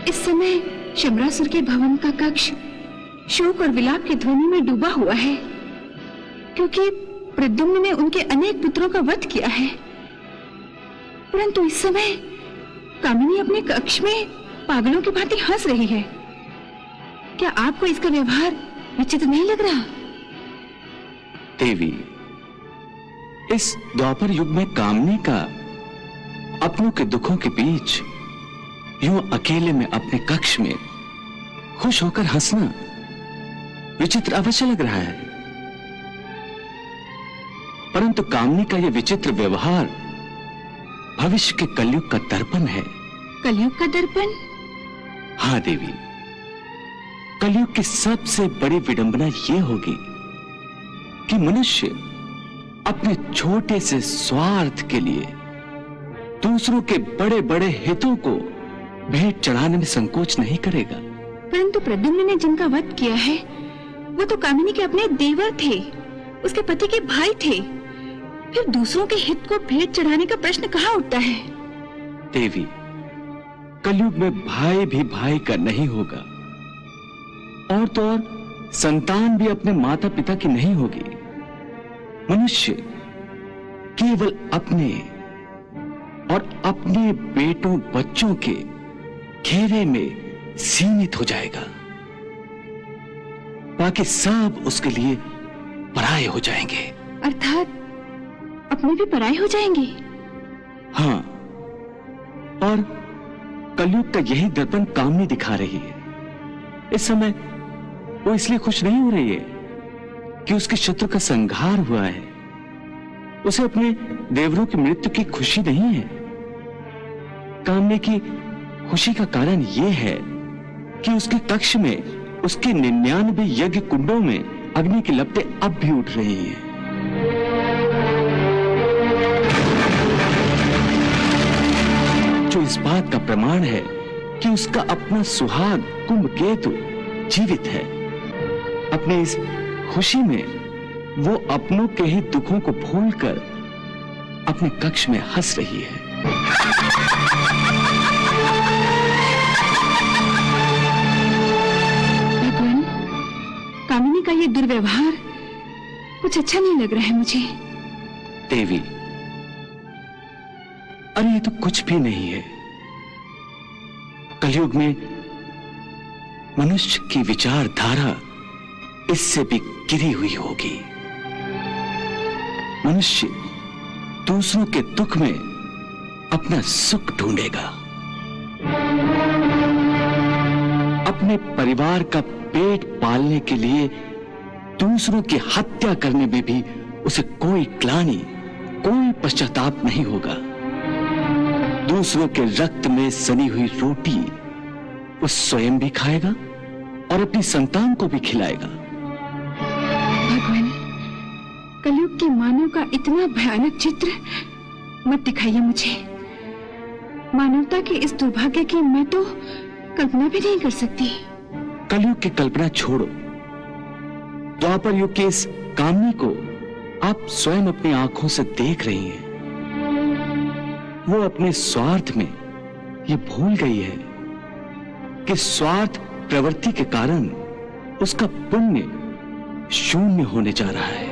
इस समय शमरासुर के भवन का कक्ष शोक और विलाप की ध्वनि में डूबा हुआ है, क्योंकि प्रद्युम्न ने उनके अनेक पुत्रों का वध किया है। परंतु इस समय कामिनी अपने कक्ष में पागलों की भांति हंस रही है। क्या आपको इसका व्यवहार विचित्र नहीं लग रहा? देवी, इस द्वापर युग में कामनी का अपनों के दुखों के बीच यूं अकेले में अपने कक्ष में खुश होकर हंसना विचित्र अवश्य लग रहा है। परंतु कामनी का यह विचित्र व्यवहार भविष्य के कलयुग का दर्पण है। कलयुग का दर्पण? हाँ देवी, कलयुग की सबसे बड़ी विडंबना यह होगी कि मनुष्य अपने छोटे से स्वार्थ के लिए दूसरों के बड़े बड़े हितों को भेंट चढ़ाने में संकोच नहीं करेगा। परंतु प्रद्युम्न ने जिनका वध किया है वो तो कामिनी के अपने देवर थे, उसके पति के भाई थे। फिर दूसरों के हित को भेंट चढ़ाने का प्रश्न कहाँ उठता है? देवी, कलयुग में भाई भी भाई का नहीं होगा, और तो और संतान भी अपने माता पिता की नहीं होगी। मनुष्य केवल अपने और अपने बेटों बच्चों के घेरे में सीमित हो जाएगा। बाकी सब उसके लिए पराये हो जाएंगे। अर्थात अपने भी पराये हो जाएंगे? हाँ, और कलयुग का यही दर्पण कामनी दिखा रही है। इस समय वो इसलिए खुश नहीं हो रही है कि उसके शत्रु का संहार हुआ है। उसे अपने देवरों की मृत्यु की खुशी नहीं है। कामनी की खुशी का कारण यह है कि उसके कक्ष में उसके 99 यज्ञ कुंडों में अग्नि की लपटें अब भी उठ रही हैं। जो इस बात का प्रमाण है कि उसका अपना सुहाग कुंभकेतु जीवित है। अपनी इस खुशी में वो अपनों के ही दुखों को भूलकर अपने कक्ष में हंस रही है। भगवान, कामिनी का ये दुर्व्यवहार कुछ अच्छा नहीं लग रहा है मुझे। देवी, अरे ये तो कुछ भी नहीं है। कलयुग में मनुष्य की विचारधारा इससे भी गिरी हुई होगी। मनुष्य दूसरों के दुख में अपना सुख ढूंढेगा। अपने परिवार का पेट पालने के लिए दूसरों की हत्या करने में भी उसे कोई ग्लानि, कोई पश्चाताप नहीं होगा। दूसरों के रक्त में सनी हुई रोटी वो स्वयं भी खाएगा और अपनी संतान को भी खिलाएगा। भगवान, कलयुग के मानव का इतना भयानक चित्र मत दिखाइए मुझे। मानवता के इस दुर्भाग्य की मैं तो कल्पना भी नहीं कर सकती। कलयुग की कल्पना छोड़ो, द्वापर युग की इस कामनी को आप स्वयं अपनी आंखों से देख रही हैं। वो अपने स्वार्थ में ये भूल गई है कि स्वार्थ प्रवृत्ति के कारण उसका पुण्य शून्य होने जा रहा है।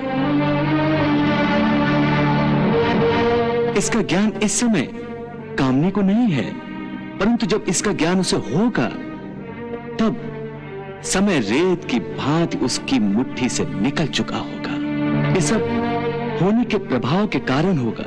इसका ज्ञान इस समय कामनी को नहीं है, परंतु जब इसका ज्ञान उसे होगा तब समय रेत की भांति उसकी मुट्ठी से निकल चुका होगा। ये सब होने के प्रभाव के कारण होगा।